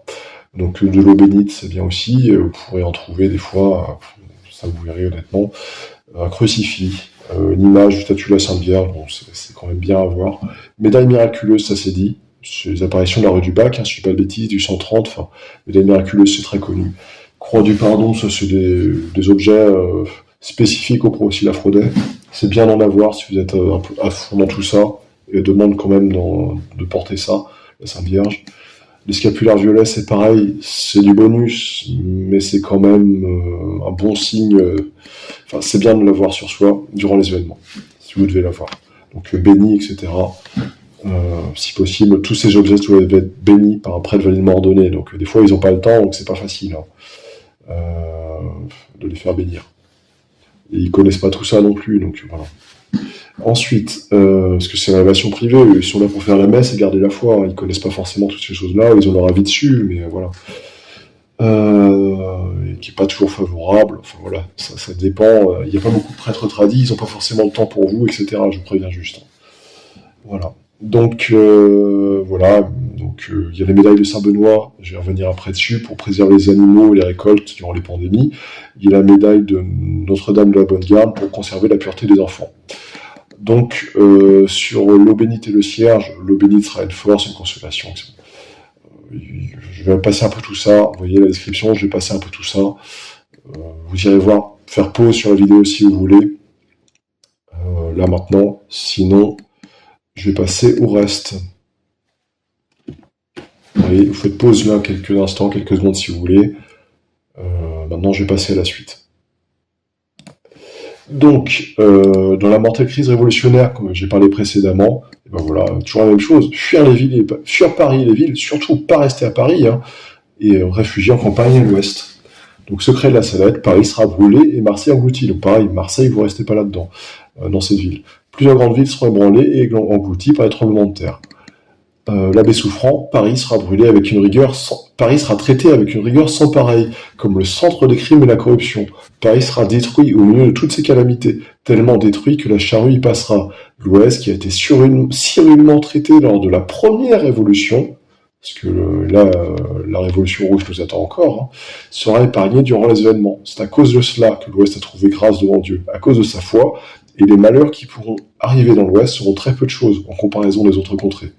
Donc de l'eau bénite, c'est bien aussi. Vous pourrez en trouver des fois, ça vous verrez honnêtement, un crucifix, une image du statut de la Sainte Vierge, bon, c'est quand même bien à voir. Médaille miraculeuse, ça c'est dit. C'est les apparitions de la rue du Bac, si je ne dis pas de bêtises, du 130, enfin, médaille miraculeuse, c'est très connu. Croix du pardon, ça c'est des objets spécifiques au prophétie de la Frodais. C'est bien d'en avoir si vous êtes un peu à fond dans tout ça, et demande quand même de porter ça, la Sainte Vierge. Les scapulaires violets, c'est pareil, c'est du bonus, mais c'est quand même un bon signe. Enfin, c'est bien de l'avoir sur soi durant les événements, si vous devez l'avoir. Donc béni, etc. Si possible, tous ces objets doivent être bénis par un prêtre validement ordonné. Donc des fois, ils n'ont pas le temps, donc c'est pas facile de les faire bénir. Et ils connaissent pas tout ça non plus, donc voilà. Ensuite, parce que c'est une révélation privée, ils sont là pour faire la messe et garder la foi, ils connaissent pas forcément toutes ces choses-là, ils ont leur avis dessus, mais voilà. Qui est pas toujours favorable, enfin voilà, ça dépend, il n'y a pas beaucoup de prêtres tradis, ils n'ont pas forcément le temps pour vous, etc., je vous préviens juste. Voilà. Donc, voilà, donc il y a les médailles de Saint-Benoît, je vais revenir après dessus, pour préserver les animaux et les récoltes durant les pandémies. Il y a la médaille de Notre-Dame de la Bonne Garde pour conserver la pureté des enfants. Donc, sur l'eau bénite et le cierge, l'eau bénite sera une force, une consolation, etc. Je vais passer un peu tout ça, vous voyez la description, je vais passer un peu tout ça. Vous irez voir, faire pause sur la vidéo si vous voulez. Là maintenant, sinon, je vais passer au reste. Vous voyez, vous faites pause là quelques instants, quelques secondes si vous voulez. Maintenant, je vais passer à la suite. Donc, dans la mortelle crise révolutionnaire, comme j'ai parlé précédemment, et ben voilà, toujours la même chose, fuir Paris et les villes, surtout pas rester à Paris, hein, et réfugier en campagne à l'ouest. Donc, secret de la Salette, Paris sera brûlé et Marseille englouti. Donc pareil, Marseille, vous restez pas là-dedans, dans cette ville. Plusieurs grandes villes seront ébranlées et englouties par les tremblements de terre. L'abbé Souffrant, Paris sera brûlé avec une rigueur Paris sera traité avec une rigueur sans pareil, comme le centre des crimes et la corruption. Paris sera détruit au milieu de toutes ces calamités, tellement détruit que la charrue y passera. L'Ouest, qui a été si rudement traité lors de la première révolution, parce que la révolution rouge nous attend encore, hein, sera épargné durant les événements. C'est à cause de cela que l'Ouest a trouvé grâce devant Dieu, à cause de sa foi, et les malheurs qui pourront arriver dans l'Ouest seront très peu de choses en comparaison des autres contrées.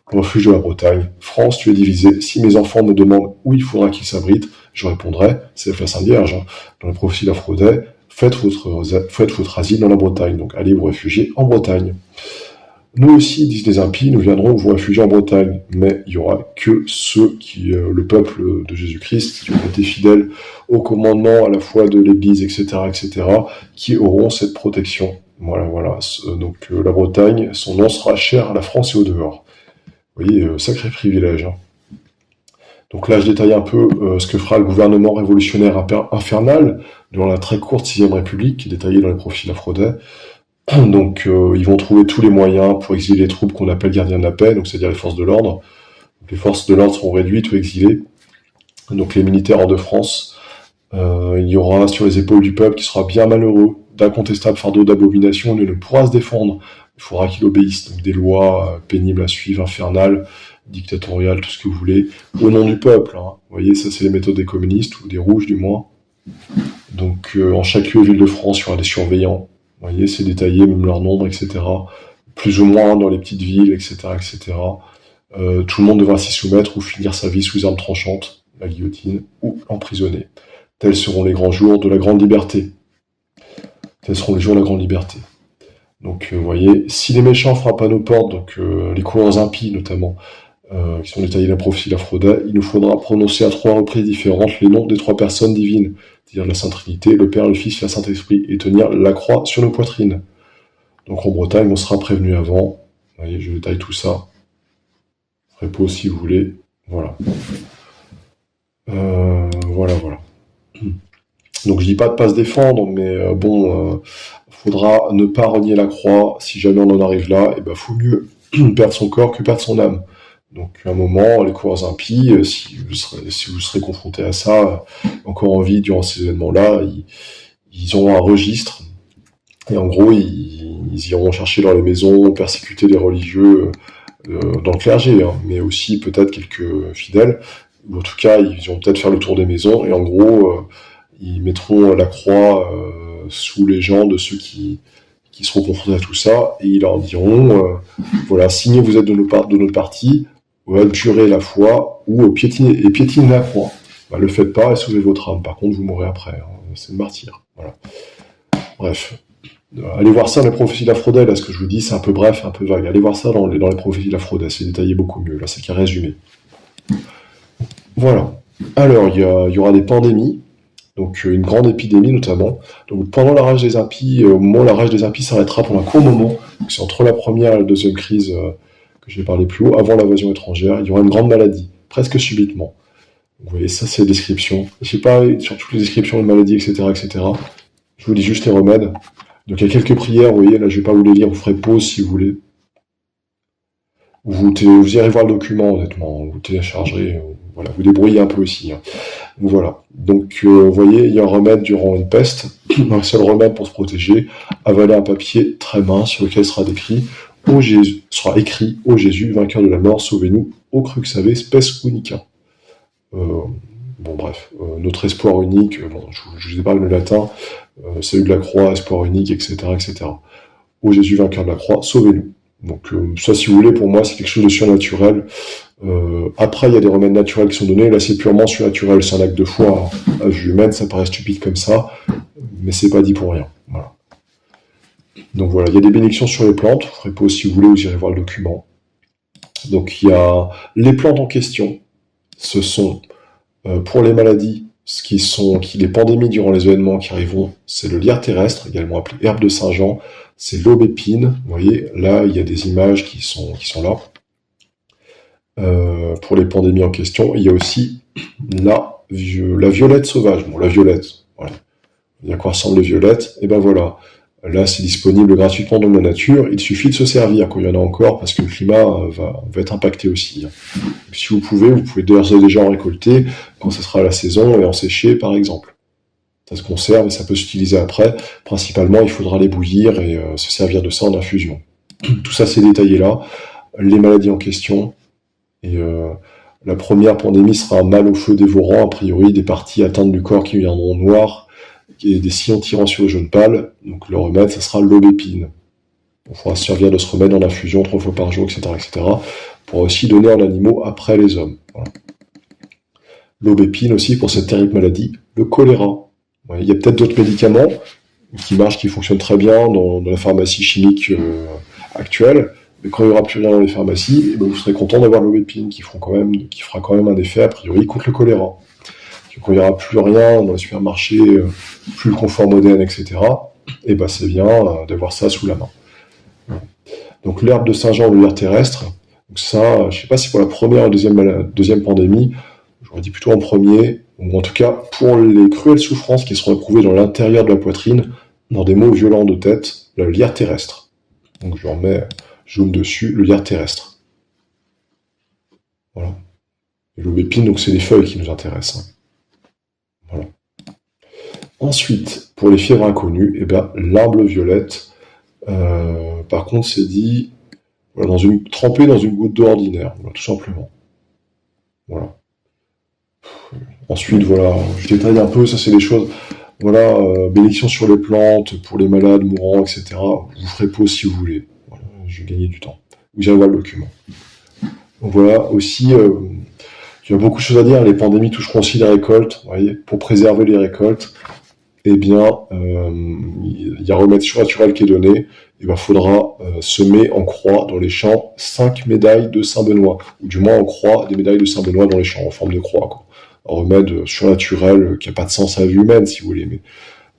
Refuge de la Bretagne. France, tu es divisé. Si mes enfants me demandent où il faudra qu'ils s'abritent, je répondrai, c'est la Sainte Vierge, hein. Dans la prophétie d'Aphrodite, faites votre asile dans la Bretagne. Donc allez vous réfugier en Bretagne. Nous aussi, disent les impies, nous viendrons vous réfugier en Bretagne. Mais il y aura que ceux le peuple de Jésus-Christ, qui ont été fidèles au commandement à la fois de l'Église, etc., qui auront cette protection. Voilà. Donc la Bretagne, son nom sera cher à la France et au dehors. Vous voyez, sacré privilège. Hein. Donc là, je détaille un peu ce que fera le gouvernement révolutionnaire infernal durant la très courte 6ème République, qui est détaillée dans les prophéties d'Aphrodite. Donc ils vont trouver tous les moyens pour exiler les troupes qu'on appelle gardiens de la paix, donc c'est-à-dire les forces de l'ordre. Donc, les forces de l'ordre seront réduites ou exilées. Donc les militaires hors de France. Il y aura sur les épaules du peuple qui sera bien malheureux, d'incontestables fardeaux d'abomination, il ne pourra se défendre. Il faudra qu'il obéisse, donc des lois pénibles à suivre, infernales, dictatoriales, tout ce que vous voulez, au nom du peuple. Hein. Vous voyez, ça c'est les méthodes des communistes, ou des rouges du moins. Donc en chaque lieu et ville de France, il y aura des surveillants. Vous voyez, c'est détaillé, même leur nombre, etc. Plus ou moins dans les petites villes, etc., etc. Tout le monde devra s'y soumettre ou finir sa vie sous arme tranchante, la guillotine, ou emprisonné. Tels seront les grands jours de la grande liberté. Tels seront les jours de la grande liberté. Donc, vous voyez, si les méchants frappent à nos portes, donc les coureurs impies notamment, qui sont détaillés dans la prophétie d'Aphrodite, il nous faudra prononcer à 3 reprises différentes les noms des 3 personnes divines, c'est-à-dire la Sainte Trinité, le Père, le Fils et la Saint-Esprit, et tenir la croix sur nos poitrines. Donc en Bretagne, on sera prévenu avant. Vous voyez, je détaille tout ça. Repos si vous voulez. Voilà. Voilà. Donc je dis pas de pas se défendre, mais faudra ne pas renier la croix. Si jamais on en arrive là, et faut mieux perdre son corps que perdre son âme. Donc à un moment, les coureurs impies, si vous serez confrontés à ça, encore en vie durant ces événements-là, ils auront un registre, et en gros, ils iront chercher dans les maisons, persécuter les religieux dans le clergé, hein, mais aussi peut-être quelques fidèles, ou en tout cas, ils vont peut-être faire le tour des maisons, et en gros, ils mettront la croix sous les gens de ceux qui seront confrontés à tout ça, et ils leur diront, voilà, signez vous êtes de notre parti, jurez la foi, ou piétinez la croix. Le faites pas et sauvez votre âme. Par contre, vous mourrez après. Hein. C'est le martyr. Voilà. Bref. Allez voir ça dans les prophéties d'Aphrodite. Là, ce que je vous dis, c'est un peu bref, un peu vague. Allez voir ça dans les prophéties d'Aphrodite. C'est détaillé beaucoup mieux. Là, c'est qu'un résumé. Voilà. Alors, il y aura des pandémies. Donc, une grande épidémie, notamment. Donc, pendant la rage des impies, au moment où la rage des impies s'arrêtera pendant un court moment, c'est entre la première et la deuxième crise que je vais parler plus haut, avant l'invasion étrangère, il y aura une grande maladie, presque subitement. Vous voyez, ça c'est les descriptions. Je sais pas sur toutes les descriptions de maladies, etc., etc. Je vous dis juste les remèdes. Donc il y a quelques prières, vous voyez, là je vais pas vous les lire, vous ferez pause si vous voulez. Vous irez voir le document, honnêtement, vous téléchargerez, voilà, vous débrouillez un peu aussi. Hein. Donc voilà. Donc vous voyez, il y a un remède durant une peste, un seul remède pour se protéger, avaler un papier très mince sur lequel sera écrit « Ô Jésus, vainqueur de la mort, sauvez-nous, ô crux savez, spes unica ». Notre espoir unique, je vous ai parlé le latin, salut de la croix, espoir unique, etc., etc. Ô Jésus, vainqueur de la croix, sauvez-nous. Donc ça, si vous voulez, pour moi, c'est quelque chose de surnaturel. Après, il y a des remèdes naturels qui sont donnés, là c'est purement surnaturel, c'est un acte de foi. À vue humaine, ça paraît stupide comme ça, mais c'est pas dit pour rien. Voilà. Donc voilà, il y a des bénédictions sur les plantes, vous ferez pause si vous voulez, vous irez voir le document. Donc il y a les plantes en question, ce sont pour les maladies, les pandémies durant les événements qui arriveront, c'est le lierre terrestre, également appelé herbe de Saint-Jean, c'est l'aubépine, vous voyez, là il y a des images qui sont là. Pour les pandémies en question, il y a aussi la violette sauvage, la violette, voilà. Il y a quoi ressemblent les violettes, et ben voilà. Là, c'est disponible gratuitement dans la nature. Il suffit de se servir quand il y en a encore, parce que le climat va être impacté aussi. Donc, si vous pouvez d'ores et déjà en récolter quand ce sera la saison et en sécher, par exemple. Ça se conserve et ça peut s'utiliser après. Principalement, il faudra les bouillir et se servir de ça en infusion. Tout ça, c'est détaillé là. Les maladies en question. Et la première pandémie sera un mal au feu dévorant, a priori, des parties atteintes du corps qui viendront noires, et des sillons tirant sur le jaune pâle. Donc le remède, ça sera l'aubépine. Il faudra se servir de ce remède en infusion 3 fois par jour, etc., etc. On pourra aussi donner en animaux après les hommes. Voilà. L'aubépine aussi pour cette terrible maladie, le choléra. Ouais, il y a peut-être d'autres médicaments qui marchent, qui fonctionnent très bien dans la pharmacie chimique actuelle, mais quand il n'y aura plus rien dans les pharmacies, vous serez content d'avoir l'aubépine qui fera quand même un effet a priori contre le choléra. Quand il n'y aura plus rien dans les supermarchés, plus le confort moderne, etc., et c'est bien d'avoir ça sous la main. Donc l'herbe de Saint-Jean, le lierre terrestre, donc ça, je ne sais pas si pour la première ou deuxième pandémie, j'aurais dit plutôt en premier, ou en tout cas pour les cruelles souffrances qui seront éprouvées dans l'intérieur de la poitrine, dans des maux violents de tête, le lierre terrestre. Donc je remets jaune dessus, le lierre terrestre. Voilà. Et l'aubépine, donc c'est les feuilles qui nous intéressent. Voilà. Ensuite, pour les fièvres inconnues, l'arbre violette, par contre, c'est dit trempé dans une goutte d'eau ordinaire, voilà, tout simplement. Voilà. Ensuite, voilà, je détaille un peu, ça c'est des choses, voilà, bénédiction sur les plantes, pour les malades, mourants, etc. Vous ferez pause si vous voulez. Voilà, je vais gagner du temps. Vous allez voir le document. Donc voilà, aussi, il y a beaucoup de choses à dire, les pandémies toucheront aussi les récoltes, vous voyez, pour préserver les récoltes, il y a un remède surnaturel qui est donné, faudra semer en croix dans les champs 5 médailles de Saint-Benoît, ou du moins en croix des médailles de Saint-Benoît dans les champs, en forme de croix, quoi. Un remède surnaturel qui n'a pas de sens à la vue humaine, si vous voulez, mais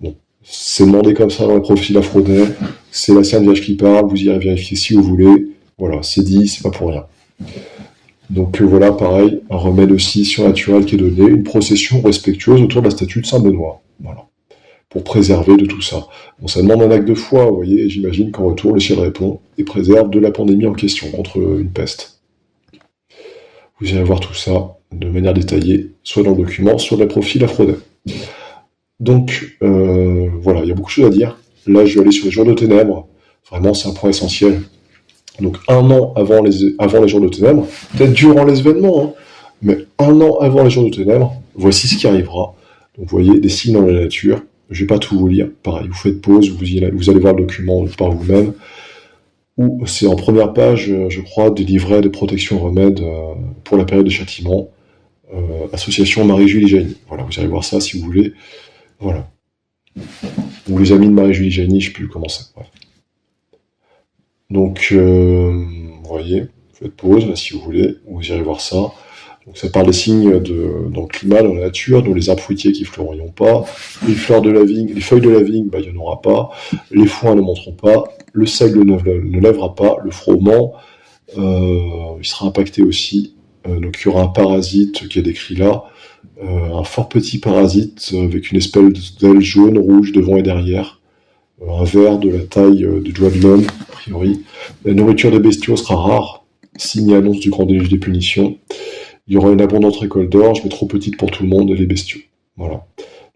bon, c'est demandé comme ça dans les prophéties d'Aphrodite, c'est la Sainte Vierge qui parle, vous irez vérifier si vous voulez, voilà, c'est dit, c'est pas pour rien. Donc voilà, pareil, un remède aussi surnaturel qui est donné, une procession respectueuse autour de la statue de Saint-Benoît, voilà, pour préserver de tout ça. Bon, ça demande un acte de foi, vous voyez, et j'imagine qu'en retour, le ciel répond et préserve de la pandémie en question, contre une peste. Vous irez voir tout ça de manière détaillée, soit dans le document, soit dans les profils d'Aphrodite. Donc, voilà, il y a beaucoup de choses à dire. Là, je vais aller sur les jours de ténèbres. Vraiment, c'est un point essentiel. Donc, 1 an avant les jours de ténèbres, peut-être durant les événements, mais 1 an avant les jours de ténèbres, voici ce qui arrivera. Donc, vous voyez, des signes dans la nature. Je ne vais pas tout vous lire. Pareil, vous faites pause, vous allez voir le document par vous-même. Ou c'est en première page, je crois, des livrets de protection remède pour la période des châtiments. Association Marie-Julie Jaini. Voilà, vous allez voir ça si vous voulez. Voilà. Ou les amis de Marie-Julie Jaini, je ne sais plus comment ça. Bref. Donc, vous voyez, faites pause là, si vous voulez, vous irez voir ça. Donc, ça parle des signes dans le climat, dans la nature, dont les arbres fruitiers qui fleuriront pas, les feuilles de la vigne, il n'y en aura pas, les foins ne monteront pas, le seigle ne lèvera pas, le froment, il sera impacté aussi. Donc il y aura un parasite qui est décrit là, un fort petit parasite avec une espèce d'aile jaune, rouge devant et derrière, un ver de la taille du doigt de l'homme, a priori. La nourriture des bestiaux sera rare, signe et annonce du grand déluge des punitions. Il y aura une abondante récolte d'orge, mais trop petite pour tout le monde, et les bestiaux. Voilà.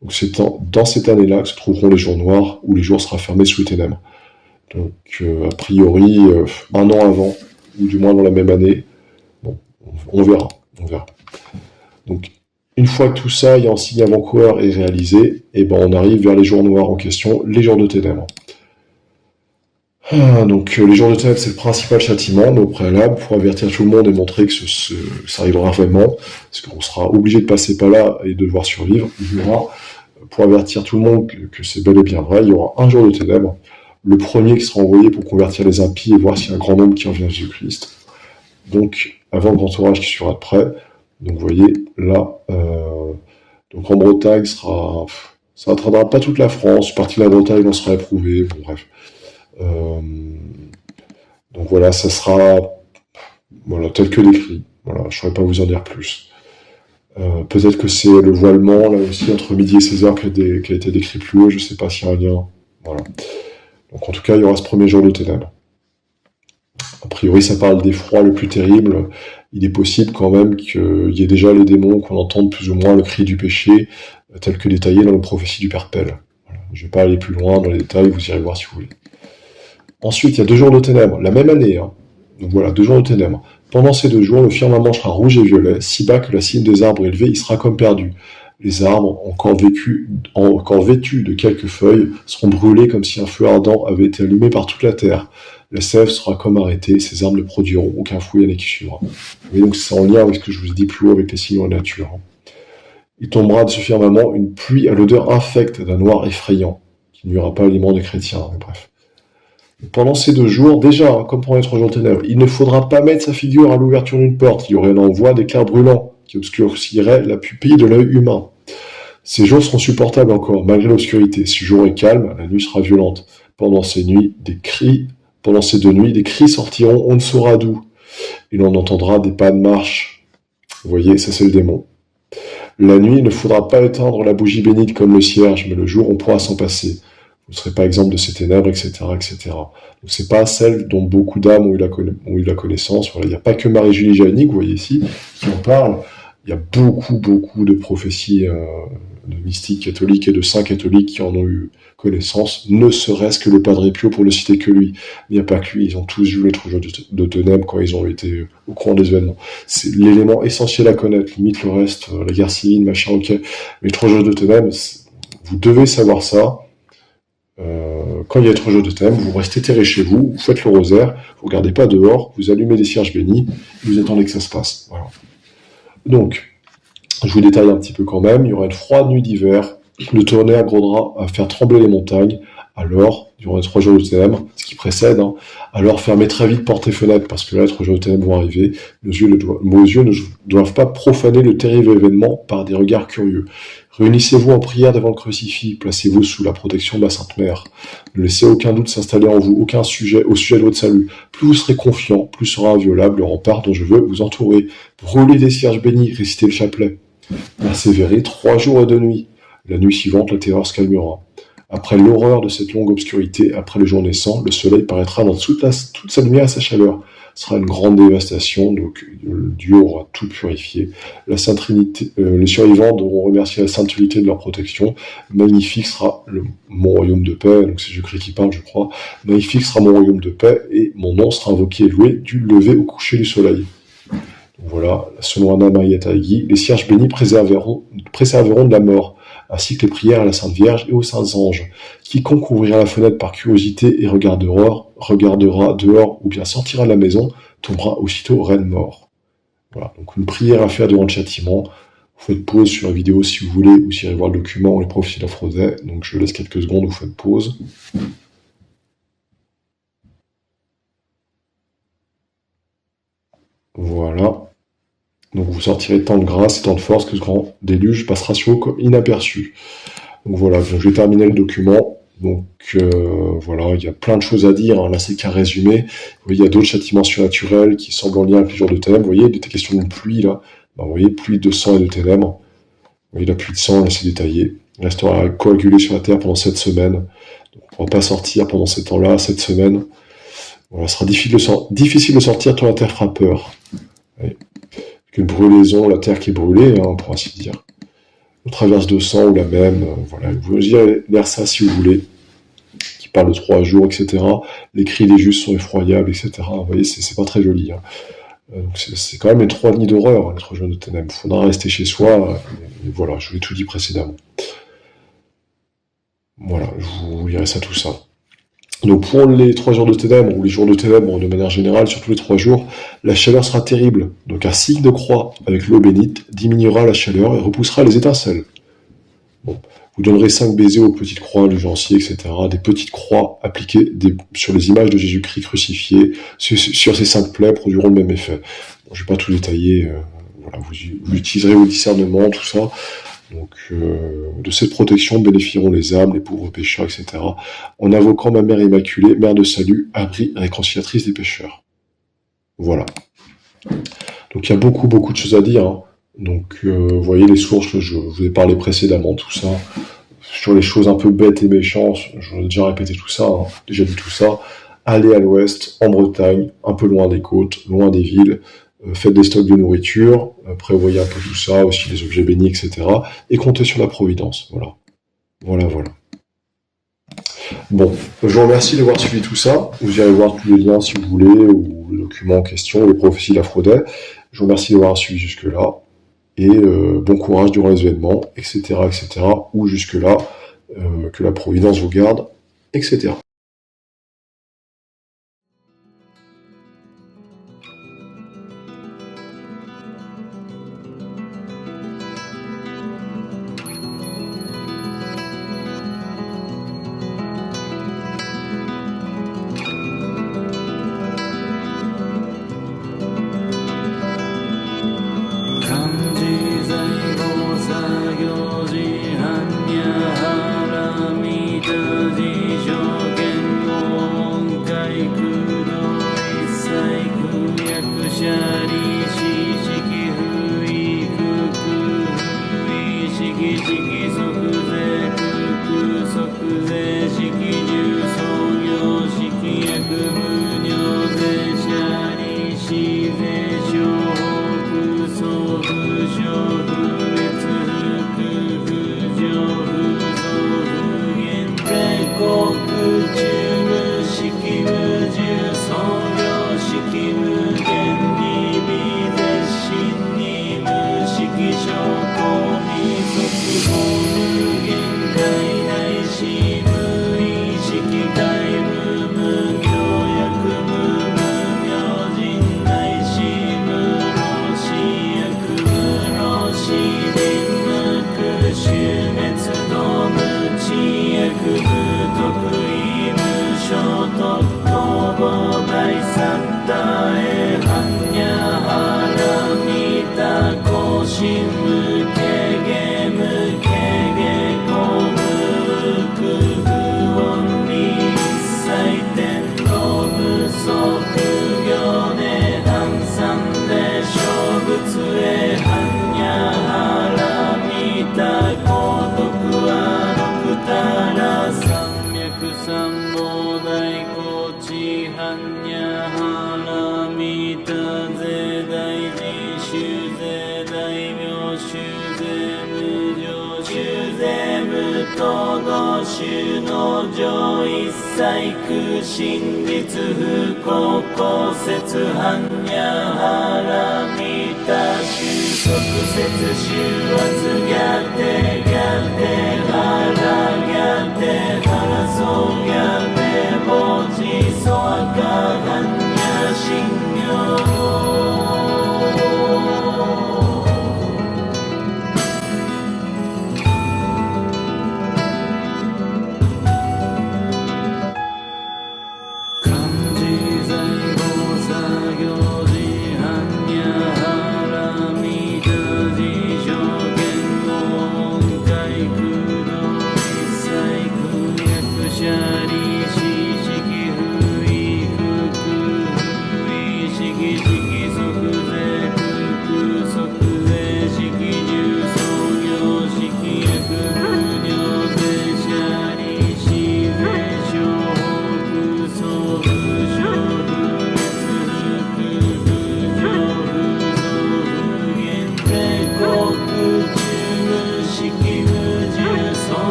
Donc c'est dans cette année-là que se trouveront les jours noirs, où les jours sera fermés sous les ténèbres. Donc a priori, 1 an avant, ou du moins dans la même année, bon, on verra. Donc, une fois que tout ça est en signe avant-coureur et réalisé, on arrive vers les jours noirs en question, les jours de ténèbres. Donc, les jours de ténèbres, c'est le principal châtiment, mais au préalable, pour avertir tout le monde et montrer que ça arrivera vraiment, parce qu'on sera obligé de passer par là et de devoir survivre, il y aura, pour avertir tout le monde que c'est bel et bien vrai, il y aura un jour de ténèbres, le premier qui sera envoyé pour convertir les impies et voir s'il y a un grand nombre qui en vient à Jésus-Christ. Donc, avant le grand orage qui sera prêt, donc vous voyez, là, donc en Bretagne, ça n'atteindra pas toute la France, une partie de la Bretagne en sera éprouvée, bon bref. Donc voilà, ça sera tel que décrit. Voilà, je ne saurais pas vous en dire plus. Peut-être que c'est le voilement, là aussi, entre midi et 16h qui a été décrit plus haut, je ne sais pas s'il y a un lien. Voilà. Donc en tout cas, il y aura ce premier jour de ténèbres. A priori, ça parle d'effroi le plus terrible. Il est possible quand même qu'il y ait déjà les démons, qu'on entende plus ou moins le cri du péché, tel que détaillé dans la prophétie du Père Pell. Voilà. Je ne vais pas aller plus loin dans les détails, vous irez voir si vous voulez. Ensuite, il y a 2 jours de ténèbres, la même année. Donc voilà, 2 jours de ténèbres. Pendant ces 2 jours, le firmament sera rouge et violet, si bas que la cime des arbres élevés y sera comme perdu. Les arbres, encore vêtus de quelques feuilles, seront brûlés comme si un feu ardent avait été allumé par toute la terre. La sève sera comme arrêtée, ces arbres ne produiront aucun fruit l'année qui suivra. Et donc c'est en lien avec ce que je vous ai dit plus haut avec les signes de la nature. Il tombera de ce firmament une pluie à l'odeur infecte d'un noir effrayant, qui nuira pas à l'aliment des chrétiens, mais bref. Pendant ces 2 jours, déjà, comme pour les 3 jours de ténèbres, il ne faudra pas mettre sa figure à l'ouverture d'une porte. Il y aurait un envoi d'éclairs brûlants qui obscurcirait la pupille de l'œil humain. Ces jours seront supportables encore, malgré l'obscurité. Si le jour est calme, la nuit sera violente. Pendant ces 2 nuits, des cris sortiront, on ne saura d'où. Et l'on entendra des pas de marche. Vous voyez, ça c'est le démon. La nuit, il ne faudra pas éteindre la bougie bénite comme le cierge, mais le jour, on pourra s'en passer. Vous ne serez pas exemple de ces ténèbres, etc., etc. Donc c'est pas celle dont beaucoup d'âmes ont eu la connaissance. Voilà, il n'y a pas que Marie-Julie Jahenny, vous voyez ici, qui en parle. Il y a beaucoup de prophéties de mystiques catholiques et de saints catholiques qui en ont eu connaissance, ne serait-ce que le Padre Pio pour ne citer que lui. Il n'y a pas que lui, ils ont tous vu les 3 jours de ténèbres quand ils ont été au courant des événements. C'est l'élément essentiel à connaître, limite le reste, la guerre civile, machin, ok. Mais les 3 jours de ténèbres, vous devez savoir ça. Quand il y a 3 jours de ténèbres, vous restez terré chez vous, vous faites le rosaire, vous regardez pas dehors, vous allumez des cierges bénis, et vous attendez que ça se passe. Voilà. Donc, je vous détaille un petit peu quand même, il y aura une froide nuit d'hiver, le tonnerre grondera à faire trembler les montagnes, alors, durant les 3 jours de ténèbres, ce qui précède, alors fermez très vite portes et fenêtres, parce que là, les 3 jours de ténèbres vont arriver, vos yeux ne doivent pas profaner le terrible événement par des regards curieux. Réunissez-vous en prière devant le crucifix, placez-vous sous la protection de la Sainte Mère. Ne laissez aucun doute s'installer en vous, au sujet de votre salut. Plus vous serez confiant, plus sera inviolable le rempart dont je veux vous entourer. Brûlez des cierges bénis, récitez le chapelet. Persévérez 3 jours et 2 nuits. La nuit suivante, la terreur se calmera. Après l'horreur de cette longue obscurité, après le jour naissant, le soleil paraîtra dans toute sa lumière et sa chaleur. Ce sera une grande dévastation, donc Dieu aura tout purifié. La Sainte Trinité, les survivants devront remercier la Sainte Trinité de leur protection. Magnifique sera mon royaume de paix, donc c'est Jésus-Christ qui parle, je crois. Magnifique sera mon royaume de paix, et mon nom sera invoqué et loué du lever au coucher du soleil. Donc voilà, selon Anna Marietta Hegyi, les cierges bénis préserveront de la mort, ainsi que les prières à la Sainte Vierge et aux saints anges. Quiconque ouvrira la fenêtre par curiosité et regardera dehors ou bien sortira de la maison, tombera aussitôt reine mort. Voilà, donc une prière à faire devant le châtiment. Vous faites pause sur la vidéo si vous voulez, ou si vous allez voir le document, les prophéties de la Frodais. Donc je laisse quelques secondes, vous faites pause. Voilà. Donc vous sortirez tant de grâce et tant de force que ce grand déluge passera sur vous comme inaperçu. Donc voilà, donc je vais terminer le document. Donc voilà, il y a plein de choses à dire, là c'est qu'un résumé. Vous voyez, il y a d'autres châtiments surnaturels qui semblent en lien avec les jours de ténèbres. Vous voyez, il était question d'une pluie là. Vous voyez, pluie de sang et de ténèbres. Vous voyez, la pluie de sang, là c'est détaillé. Il restera coagulé sur la terre pendant 7 semaines. Donc, on ne pourra pas sortir pendant ces temps-là, 7 semaines. Voilà, ce sera difficile de sortir tant la terre fera peur. Une brûlaison, la terre qui est brûlée, pour ainsi dire. Une traverse de sang ou la même, voilà. Vous pouvez lire ça si vous voulez, qui parle de 3 jours, etc. Les cris des justes sont effroyables, etc. Vous voyez, c'est pas très joli. Donc c'est quand même les 3 nids d'horreur, les 3 jours de ténèbres. Il faudra rester chez soi, et voilà, je vous l'ai tout dit précédemment. Voilà, je vous lirai ça, tout ça. Donc pour les 3 jours de ténèbres, ou les jours de ténèbres de manière générale, surtout les 3 jours, la chaleur sera terrible. Donc un signe de croix avec l'eau bénite diminuera la chaleur et repoussera les étincelles. Bon. Vous donnerez 5 baisers aux petites croix, le gencier, etc. Des petites croix appliquées sur les images de Jésus-Christ crucifié, sur ces 5 plaies produiront le même effet. Bon, je ne vais pas tout détailler, voilà, vous utiliserez au discernement, tout ça. Donc, de cette protection bénéficieront les âmes, les pauvres pécheurs, etc., en invoquant ma Mère Immaculée, Mère de Salut, abri réconciliatrice des pécheurs. Voilà. Donc, il y a beaucoup de choses à dire. Donc, vous voyez les sources, je vous ai parlé précédemment, tout ça. sur les choses un peu bêtes et méchantes, j'en ai déjà répété tout ça, hein, déjà dit tout ça, allez à l'ouest, en Bretagne, un peu loin des côtes, loin des villes, faites des stocks de nourriture, prévoyez un peu tout ça, aussi les objets bénis, etc. Et comptez sur la providence, voilà. Voilà, voilà. Bon, je vous remercie d'avoir suivi tout ça. Vous irez voir tous les liens si vous voulez, ou le document en question, les prophéties d'Aphrodite. Je vous remercie d'avoir suivi jusque-là. Et bon courage durant les événements, etc., ou jusque-là, que la Providence vous garde, etc.真実不公公説般若波羅蜜多収束節終圧逆定